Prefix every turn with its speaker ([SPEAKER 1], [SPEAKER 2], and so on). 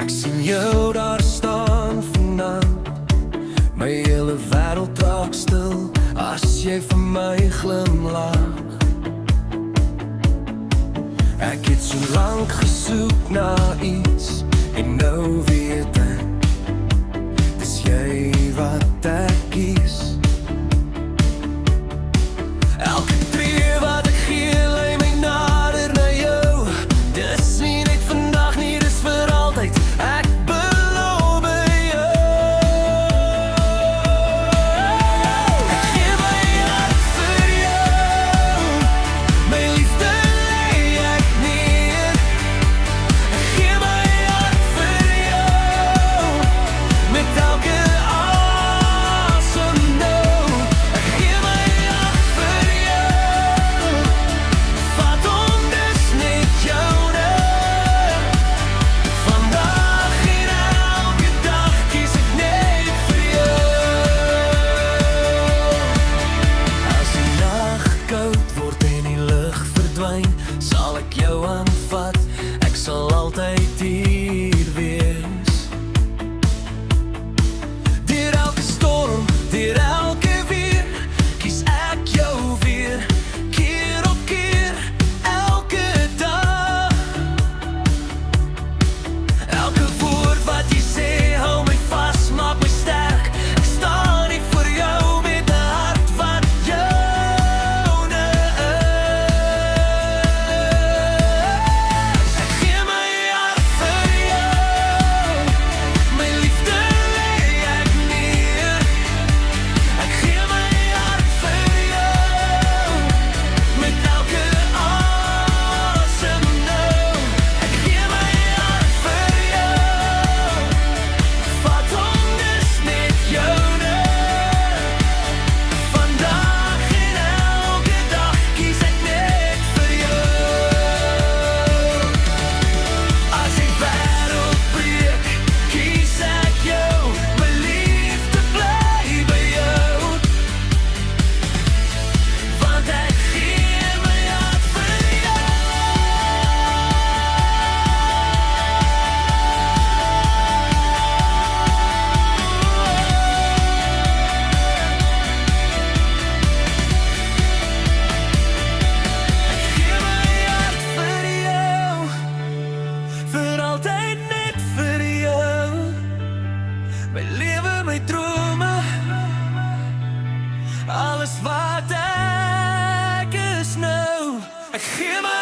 [SPEAKER 1] Ek sien jou daar staan vanaand, my hele wêreld raak stil as jy vir my glimlag. Ek het so lank gesoek na iets en nou weet ek, dis jy wat ek kies. Elke tree wat ek gee, lei my nader na jou. Dis nie net vandag nie, dis vir altyd. Ek beloof by jou. Ek gee my hart vir jou, my liefde lei ek neer. Ek gee my hart vir jou, met elke asem nou. Ek gee my hart vir jou, vat om dis net joune. Vandag en elke dag kies ek net vir jou. As die nag koud word en die lig verdwyn, sal ek jou aanvat, ek sal altyd hier wees. Deur elke storm, deur elke weer, kies ek jou weer, keer op keer, elke dag. Elke woord wat jy sê, hou my vas, maak my sterk. Ek staan hier vir jou met 'n hart wat joune is. Ek gee my hart vir jou, my liefde lei ek neer. Ek gee my hart vir jou, met elke asem nou. Ek gee my hart vir jou, vat om dis net joune. Vandag en elke dag kies ek net vir jou. As die wêreld breek, kies ek jou, my liefde bly by jou. Want ek gee my hart vir jou. Ek gee my hart vir jou, vir altyd net vir jou. My lewe, my drome, alles wat ek is nou. Ek gee my